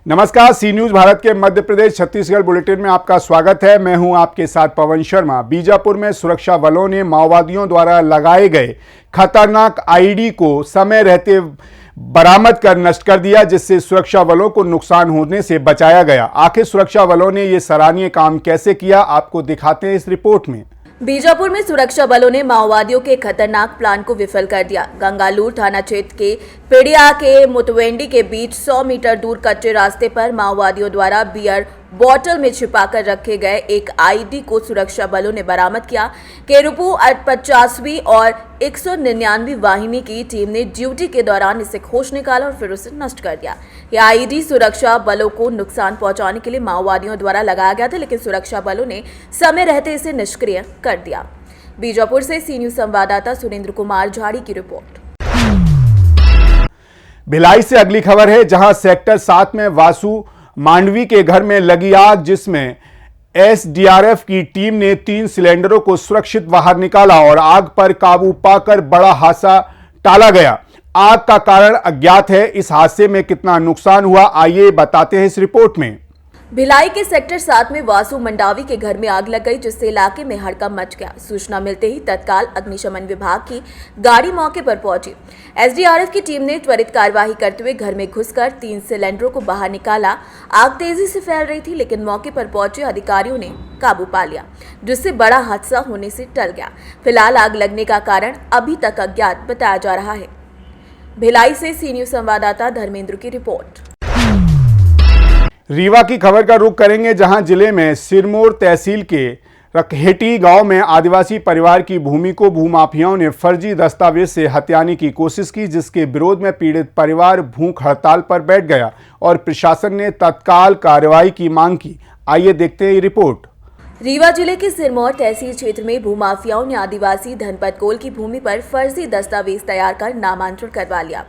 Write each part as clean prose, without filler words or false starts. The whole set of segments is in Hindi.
नमस्कार, सी न्यूज भारत के मध्य प्रदेश छत्तीसगढ़ बुलेटिन में आपका स्वागत है। मैं हूं आपके साथ पवन शर्मा। बीजापुर में सुरक्षा बलों ने माओवादियों द्वारा लगाए गए खतरनाक आईडी को समय रहते बरामद कर नष्ट कर दिया, जिससे सुरक्षा बलों को नुकसान होने से बचाया गया। आखिर सुरक्षा बलों ने ये सराहनीय काम कैसे किया, आपको दिखाते हैं इस रिपोर्ट में। बीजापुर में सुरक्षा बलों ने माओवादियों के खतरनाक प्लान को विफल कर दिया। गंगालूर थाना क्षेत्र के पेड़िया के मुतवेंडी के बीच 100 मीटर दूर कच्चे रास्ते पर माओवादियों द्वारा बियर बोतल में छिपाकर रखे गए एक आईडी को सुरक्षा बलों ने बरामद किया। केरुपू 50वीं और 199वीं वाहिनी की टीम ने ड्यूटी के दौरान इसे खोज निकाला और फिर उसे नष्ट कर दिया। यह आईडी सुरक्षा बलों को नुकसान पहुंचाने के लिए माओवादियों द्वारा लगाया गया था, लेकिन सुरक्षा बलों ने समय रहते इसे निष्क्रिय कर दिया। बीजापुर से सी न्यूज संवाददाता सुरेंद्र कुमार झाड़ी की रिपोर्ट। भिलाई से अगली खबर है, जहां सेक्टर 7 में वासु मांडवी के घर में लगी आग, जिसमें एसडीआरएफ की टीम ने 3 सिलेंडरों को सुरक्षित बाहर निकाला और आग पर काबू पाकर बड़ा हादसा टाला गया। आग का कारण अज्ञात है। इस हादसे में कितना नुकसान हुआ, आइए बताते हैं इस रिपोर्ट में। भिलाई के सेक्टर 7 में वासु मंडावी के घर में आग लग गई, जिससे इलाके में हड़कंप मच गया। सूचना मिलते ही तत्काल अग्निशमन विभाग की गाड़ी मौके पर पहुंची। एसडीआरएफ की टीम ने त्वरित कार्यवाही करते हुए घर में घुसकर 3 सिलेंडरों को बाहर निकाला। आग तेजी से फैल रही थी, लेकिन मौके पर पहुंचे अधिकारियों ने काबू पा लिया, जिससे बड़ा हादसा होने से टल गया। फिलहाल आग लगने का कारण अभी तक अज्ञात बताया जा रहा है। भिलाई से सी न्यूज संवाददाता धर्मेंद्र की रिपोर्ट। रीवा की खबर का रुख करेंगे, जहां जिले में सिरमौर तहसील के रखेटी गांव में आदिवासी परिवार की भूमि को भूमाफियाओं ने फर्जी दस्तावेज से हथियाने की कोशिश की, जिसके विरोध में पीड़ित परिवार भूख हड़ताल पर बैठ गया और प्रशासन ने तत्काल कार्रवाई की मांग की। आइए देखते हैं ये रिपोर्ट। रीवा जिले के सिरमौर तहसील क्षेत्र में भूमाफियाओं ने आदिवासी धनपत कोल की भूमि पर फर्जी दस्तावेज तैयार कर नामांतरण करवा लिया।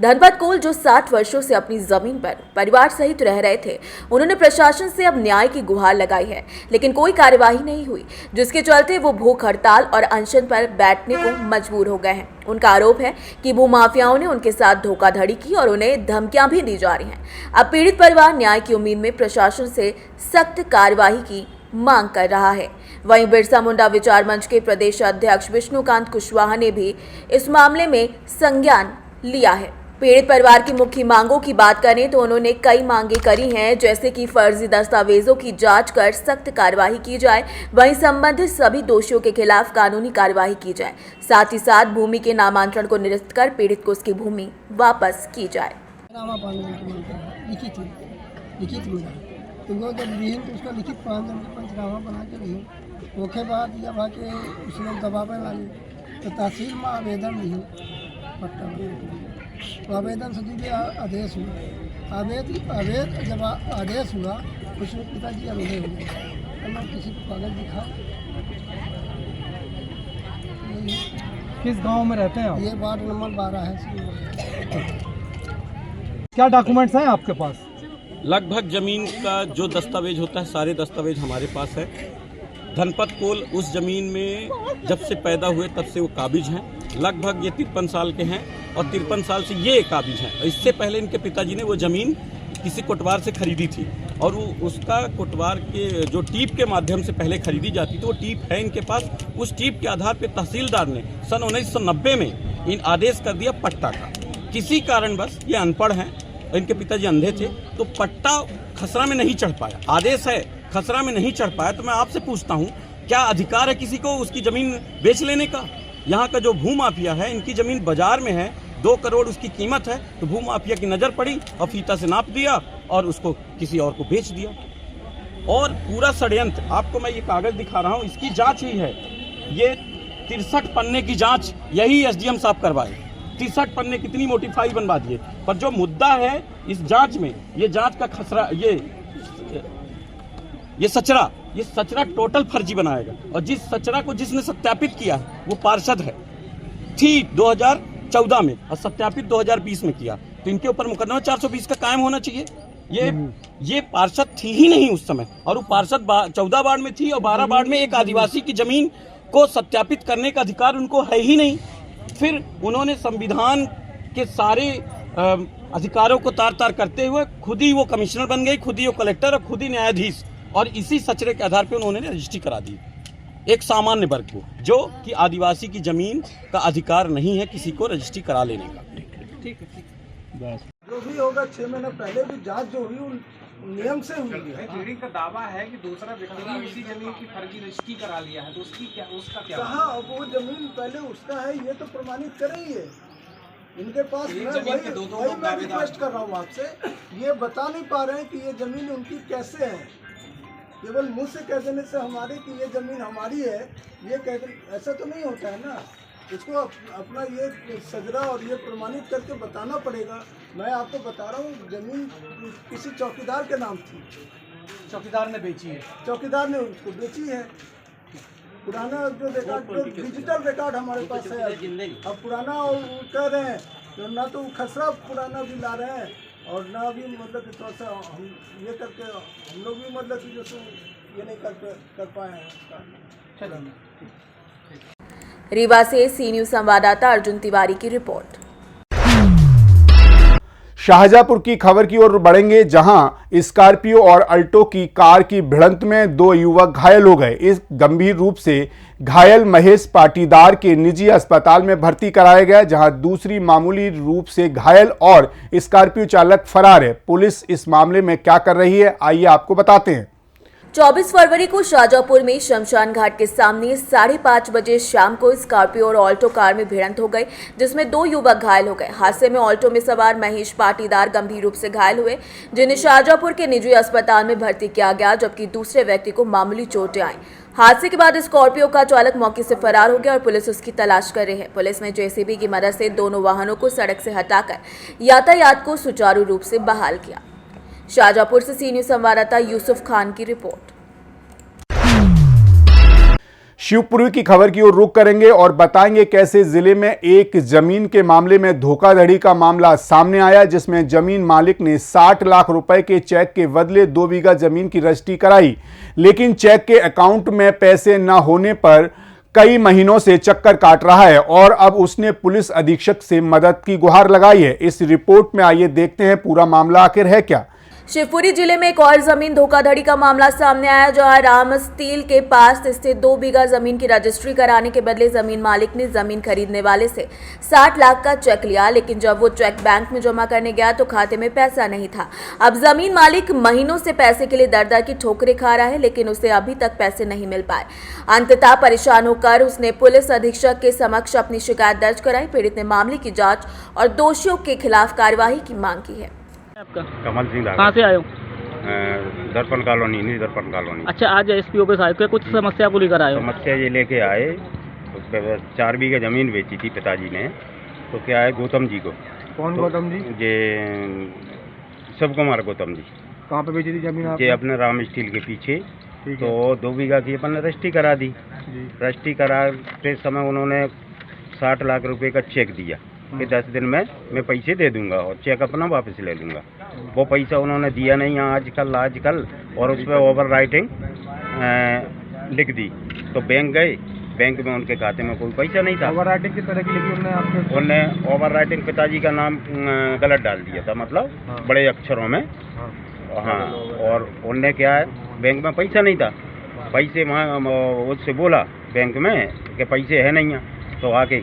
धनपत कोल, जो 60 वर्षों से अपनी जमीन पर परिवार सहित रह रहे थे, उन्होंने प्रशासन से अब न्याय की गुहार लगाई है, लेकिन कोई कार्यवाही नहीं हुई, जिसके चलते वो भूख हड़ताल और अनशन पर बैठने को मजबूर हो गए हैं। उनका आरोप है कि भूमाफियाओं ने उनके साथ धोखाधड़ी की और उन्हें धमकियां भी दी जा रही हैं। अब पीड़ित परिवार न्याय की उम्मीद में प्रशासन से सख्त कार्यवाही की मांग कर रहा है। वहीं बिरसा मुंडा विचार मंच के प्रदेश अध्यक्ष विष्णुकांत कुशवाहा ने भी इस मामले में संज्ञान लिया है। पीड़ित परिवार की मुख्य मांगों की बात करें तो उन्होंने कई मांगे करी हैं, जैसे कि फर्जी दस्तावेजों की जांच कर सख्त कार्यवाही की जाए, वहीं संबंधित सभी दोषियों के खिलाफ कानूनी कार्यवाही की जाए, साथ ही साथ भूमि के नामांतरण को निरस्त कर पीड़ित को उसकी भूमि वापस की जाए। तो वो जब लिहिन तो उसका लिखित पंचनामा बना के लिहिन, उसके बाद जब आके उस लोग दबावे लगे तो तहसील में आवेदन लिहिन पट्टा, तो आवेदन से जो आदेश हुआ, जब आदेश हुआ उसमें पिताजी अंधे हो गए। तो मैं किसी को कागज दिखा। किस गांव में रहते हैं आप? ये वार्ड नंबर 12 है। क्या डॉक्यूमेंट्स हैं आपके पास? लगभग जमीन का जो दस्तावेज होता है, सारे दस्तावेज हमारे पास है। धनपत कोल उस जमीन में जब से पैदा हुए तब से वो काबिज हैं। लगभग ये 53 साल के हैं और 53 साल से ये काबिज हैं। इससे पहले इनके पिताजी ने वो ज़मीन किसी कोटवार से खरीदी थी और वो उसका कोटवार के जो टीप के माध्यम से पहले खरीदी जाती थी, वो टीप है इनके पास। उस टीप के आधार पर तहसीलदार ने सन 1990 में इन आदेश कर दिया पट्टा का। किसी कारणवश ये अनपढ़ हैं, इनके पिताजी अंधे थे, तो पट्टा खसरा में नहीं चढ़ पाया। आदेश है, खसरा में नहीं चढ़ पाया। तो मैं आपसे पूछता हूँ, क्या अधिकार है किसी को उसकी ज़मीन बेच लेने का? यहाँ का जो भूमाफिया है, इनकी ज़मीन बाजार में है, 2 करोड़ उसकी कीमत है, तो भूमाफिया की नज़र पड़ी और फीता से नाप दिया और उसको किसी और को बेच दिया। और पूरा षड्यंत्र, आपको मैं ये कागज़ दिखा रहा हूँ, इसकी जाँच हुई है। ये 63 पन्ने की जाँच यही SDM साहब करवाए। 63 पन्ने कितनी मोटी फाइल बनवा दिए, पर जो मुद्दा है इस जांच में, ये जांच का खसरा, ये सचरा टोटल फर्जी बनाएगा। और जिस सचरा को जिसने सत्यापित किया वो पार्षद है, थी 2014 में और सत्यापित 2020 में किया, तो इनके ऊपर मुकदमा 420 का कायम होना चाहिए। ये पार्षद थी ही नहीं उस समय, और वो पार्षद 14 वार्ड में थी और 12 वार्ड में एक आदिवासी की जमीन को सत्यापित करने का अधिकार उनको है ही नहीं। फिर उन्होंने संविधान के सारे अधिकारों को तार तार करते हुए खुद ही वो कमिश्नर बन गई, खुद ही वो कलेक्टर और खुद ही न्यायाधीश, और इसी सचरे के आधार पर उन्होंने रजिस्ट्री करा दी एक सामान्य वर्ग को, जो कि आदिवासी की जमीन का अधिकार नहीं है किसी को रजिस्ट्री करा लेने का। ठीक है, जो भी होगा 6 महीने पहले भी जांच जो हुई उन नियम से हुई है। ज्यूरी का दावा है कि दूसरा व्यक्ति ने उसी जमीन की फर्जी रजिस्ट्री करा लिया है, तो उसका क्या? कहाँ वो जमीन पहले उसका है ये तो प्रमाणित करे ही है इनके पास। मैं वही रिक्वेस्ट कर रहा हूँ आपसे, ये बता नहीं पा रहे हैं कि ये जमीन उनकी कैसे है। केवल मुंह से कह देने से हमारे कि ये जमीन हमारी है, ये कह देने ऐसा तो नहीं होता है ना। इसको अपना ये सजरा और ये प्रमाणित करके बताना पड़ेगा। मैं आपको बता रहा हूँ जमीन किसी चौकीदार के नाम थी, चौकीदार ने बेची है। चौकीदार ने उसको बेची है। पुराना जो रिकॉर्ड, जो डिजिटल रिकॉर्ड हमारे पास है, अब पुराना कह रहे हैं तो ना तो खसरा पुराना भी ला रहे हैं और ना भी मतलब कि थोड़ा सा हम ये करके हम लोग भी मतलब कि जैसे ये नहीं कर पाए हैं। रीवा से सी न्यूज संवाददाता अर्जुन तिवारी की रिपोर्ट। शाहजहांपुर की खबर की ओर बढ़ेंगे, जहां स्कॉर्पियो और अल्टो की कार की भिड़ंत में 2 युवक घायल हो गए। इस गंभीर रूप से घायल महेश पाटीदार के निजी अस्पताल में भर्ती कराया गया, जहां दूसरी मामूली रूप से घायल और स्कॉर्पियो चालक फरार है। पुलिस इस मामले में क्या कर रही है, आइए आपको बताते हैं। 24 फरवरी को शाहजहांपुर में शमशान घाट के सामने 5:30 बजे शाम को स्कॉर्पियो और ऑल्टो कार में भिड़ंत हो गई, जिसमें 2 युवक घायल हो गए। हादसे में ऑल्टो में सवार महेश पाटीदार गंभीर रूप से घायल हुए, जिन्हें शाहजहांपुर के निजी अस्पताल में भर्ती किया गया, जबकि दूसरे व्यक्ति को मामूली चोटें आईं। हादसे के बाद स्कॉर्पियो का चालक मौके से फरार हो गया और पुलिस उसकी तलाश कर रही है। पुलिस ने जेसीबी की मदद से दोनों वाहनों को सड़क से हटाकर यातायात को सुचारू रूप से बहाल किया। शाहजहांपुर से सी न्यूज संवाददाता यूसुफ खान की रिपोर्ट। शिवपुरी की खबर की ओर रुख करेंगे और बताएंगे कैसे जिले में एक जमीन के मामले में धोखाधड़ी का मामला सामने आया, जिसमें जमीन मालिक ने 60 लाख रुपए के चेक के बदले 2 बीघा जमीन की रजिस्ट्री कराई, लेकिन चेक के अकाउंट में पैसे न होने पर कई महीनों से चक्कर काट रहा है और अब उसने पुलिस अधीक्षक से मदद की गुहार लगाई है। इस रिपोर्ट में आइए देखते हैं पूरा मामला आखिर है क्या। शिवपुरी जिले में एक और जमीन धोखाधड़ी का मामला सामने आया, जहां राम स्टील के पास स्थित 2 बीघा जमीन की रजिस्ट्री कराने के बदले जमीन मालिक ने जमीन खरीदने वाले से 60 लाख का चेक लिया, लेकिन जब वो चेक बैंक में जमा करने गया तो खाते में पैसा नहीं था। अब जमीन मालिक महीनों से पैसे के लिए दर-दर की ठोकरें खा रहा है, लेकिन उसे अभी तक पैसे नहीं मिल पाए। अंततः परेशान होकर उसने पुलिस अधीक्षक के समक्ष अपनी शिकायत दर्ज कराई। पीड़ित ने मामले की जांच और दोषियों के खिलाफ कार्यवाही की मांग की है। आपका कमल सिंह कहाँ से आए हो? दर्पण कॉलोनी, नहीं दर्पण कॉलोनी। अच्छा, आज एसपी ऑफिस आए थे, कुछ समस्या को लेकर आए हो? समस्या ये लेके आए, तो 4 बीघा जमीन बेची थी पिताजी ने, तो क्या है गौतम जी को। कौन तो गौतम जी? ये शिव कुमार गौतम जी। कहाँ पे बेची थी जमीन आप? ये अपने राम स्टील के पीछे। तो 2 बीघा की अपन ने रजिस्ट्री करा दी। रजिस्ट्री कराते समय उन्होंने 60 लाख रुपए का चेक दिया कि 10 दिन में मैं पैसे दे दूंगा और चेक अपना वापस ले लूँगा। वो पैसा उन्होंने दिया नहीं आजकल, और उस पर ओवर राइटिंग लिख दी। तो बैंक गए, बैंक में उनके खाते में कोई पैसा नहीं था। ओवर राइटिंग किस तरह की लिखी उन्होंने आपके? उनने ओवर राइटिंग पिताजी का नाम गलत डाल दिया था, मतलब बड़े अक्षरों में। हाँ, और उनने क्या है, बैंक में पैसा नहीं था। पैसे उससे बोला बैंक में कि पैसे है नहीं है, तो आके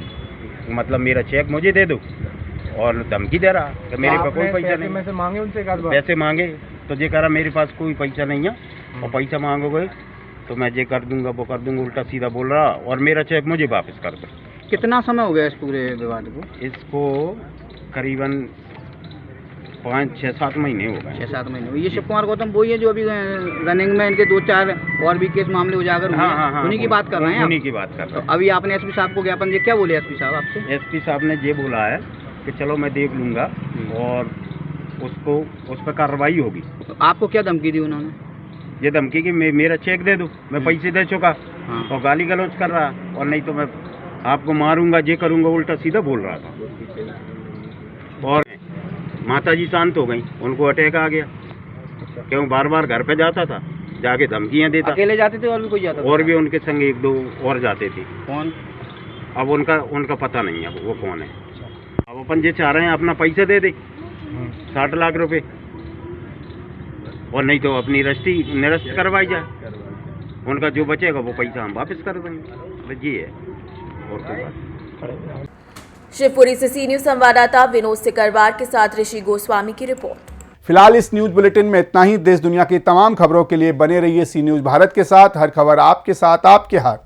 मतलब मेरा चेक मुझे दे दो, और धमकी दे रहा कि मेरे पास कोई पैसा नहीं। पैसे मांगे उनसे? पैसे मांगे तो ये कह रहा मेरे पास कोई पैसा नहीं है, और पैसा मांगोगे तो मैं ये कर दूंगा वो कर दूंगा, उल्टा सीधा बोल रहा, और मेरा चेक मुझे वापस कर दो। कितना समय हो गया इस पूरे विवाद को? इसको करीबन 5-6-7 महीने हो गए। 6-7 महीने। ये शिव कुमार गौतम वही है जो अभी रनिंग में इनके 2-4 और भी केस मामले उजागर हुए हैं? हाँ, उन्हीं की बात कर रहे हैं? उन्हीं की बात कर रहे हैं। तो अभी आपने एसपी साहब को ज्ञापन दिया, क्या बोले एसपी साहब आपसे? एसपी साहब ने ये बोला है कि चलो मैं देख लूँगा और उस पर कार्रवाई होगी। तो आपको क्या धमकी दी उन्होंने? ये धमकी कि मेरा चेक दे दो, मैं पैसे दे चुका, और गाली गलौज कर रहा, और नहीं तो मैं आपको मारूंगा, ये करूंगा, उल्टा सीधा बोल रहा था। और माता जी शांत हो गई, उनको अटैक आ गया, क्यों बार बार घर पे जाता था, जाके धमकियां देता। अकेले जाते थे और भी कोई जाता था? और भी उनके संग 1-2 और जाते थे। कौन? अब उनका पता नहीं है वो कौन है। अब अपन ये चाह रहे हैं अपना पैसे दे दे, 60 लाख रुपए, और नहीं तो अपनी रजिस्ट्री निरस्त करवाई जाए, उनका जो बचेगा वो पैसा हम वापस कर देंगे। बस ये है, और कोई बात। शिवपुरी से सी न्यूज संवाददाता विनोद सिकरवार के साथ ऋषि गोस्वामी की रिपोर्ट। फिलहाल इस न्यूज बुलेटिन में इतना ही। देश दुनिया की तमाम खबरों के लिए बने रहिए सी न्यूज भारत के साथ। हर खबर आपके साथ, आपके हाथ।